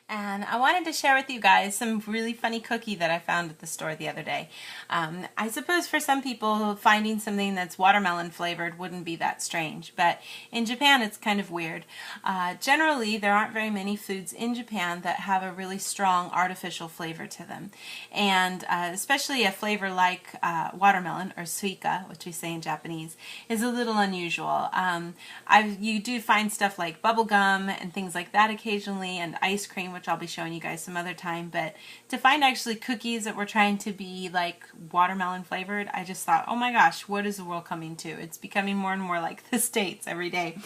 And I wanted to share with you guys some really funny cookie that I found at the store the other day. I suppose for some people finding something that's watermelon flavored wouldn't be that strange, but in Japan it's kind of weird. Generally there aren't very many foods in Japan that have a really strong artificial flavor to them, and especially a flavor like watermelon, or suika, which we say in Japanese, is a little unusual. You do find stuff like bubble gum and things like that occasionally, and ice cream, which I'll be showing you guys some other time, but to find actually cookies that were trying to be like watermelon flavored, I just thought, oh my gosh, what is the world coming to? It's becoming more and more like the States every day.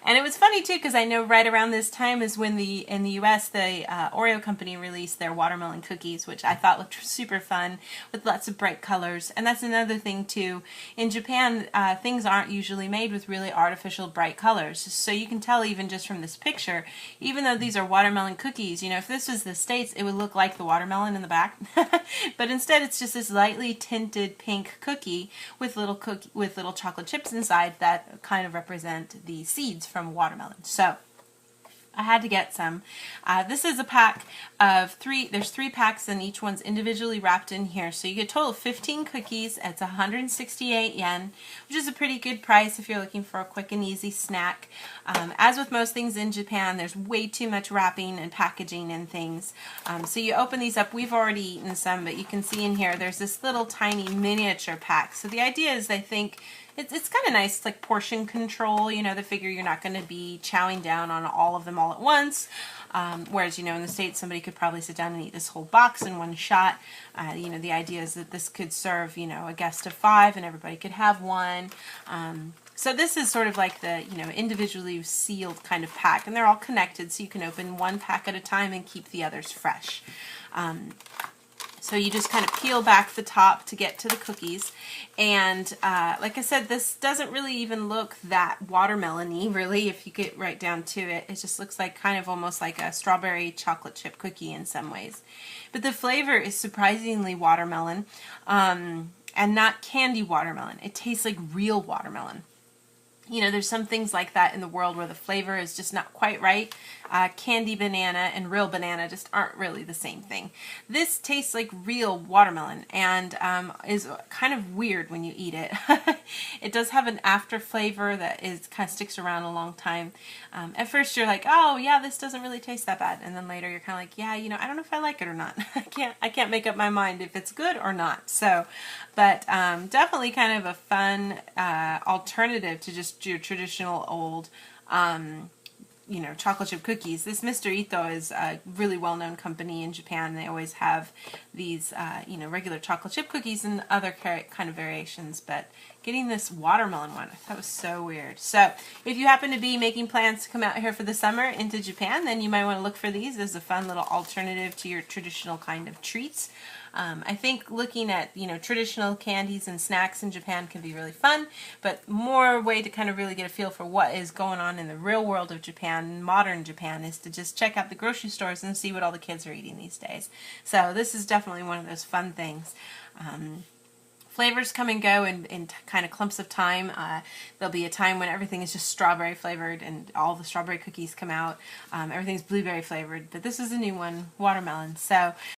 And it was funny too, because I know right around this time is when in the US the Oreo company released their watermelon cookies, which I thought looked super fun with lots of bright colors. And that's another thing too, in Japan things aren't usually made with really artificial bright colors, so you can tell even just from this picture, even though these are watermelon cookies, you know, if this was the States, it would look like the watermelon in the back. But instead it's just this lightly tinted pink cookie with little chocolate chips inside that kind of represent the seeds from watermelon. So I had to get some. This is a pack of 3. There's 3 packs and each one's individually wrapped in here. So you get a total of 15 cookies. It's 168 yen, which is a pretty good price if you're looking for a quick and easy snack. As with most things in Japan, there's way too much wrapping and packaging and things. So you open these up. We've already eaten some, but you can see in here there's this little tiny miniature pack. So the idea is, I think, it's kind of nice. It's like portion control, you know, the figure you're not going to be chowing down on all of them all at once. Whereas, you know, in the States, somebody could probably sit down and eat this whole box in one shot. You know, the idea is that this could serve, you know, a guest of 5 and everybody could have one. So this is sort of like the, you know, individually sealed kind of pack, and they're all connected, so you can open one pack at a time and keep the others fresh. So you just kind of peel back the top to get to the cookies, and like I said, this doesn't really even look that watermelon-y, really, if you get right down to it. It just looks like kind of almost like a strawberry chocolate chip cookie in some ways. But the flavor is surprisingly watermelon, and not candy watermelon. It tastes like real watermelon. You know, there's some things like that in the world where the flavor is just not quite right. Candy banana and real banana just aren't really the same thing. This tastes like real watermelon and is kind of weird when you eat it. It does have an after flavor that kind of sticks around a long time. At first you're like, oh yeah, this doesn't really taste that bad, and then later you're kind of like, yeah, you know, I don't know if I like it or not. I can't make up my mind if it's good or not. So, but definitely kind of a fun alternative to just your traditional old you know, chocolate chip cookies. This Mr. Ito is a really well-known company in Japan. They always have these, you know, regular chocolate chip cookies and other kind of variations, but getting this watermelon one, I thought was so weird. So if you happen to be making plans to come out here for the summer into Japan, then you might want to look for these as a fun little alternative to your traditional kind of treats. I think looking at, you know, traditional candies and snacks in Japan can be really fun, but more way to kind of really get a feel for what is going on in the real world of Japan, modern Japan, is to just check out the grocery stores and see what all the kids are eating these days. So this is definitely one of those fun things. Flavors come and go in kind of clumps of time. There'll be a time when everything is just strawberry flavored and all the strawberry cookies come out. Everything's blueberry flavored, but this is a new one, watermelon. So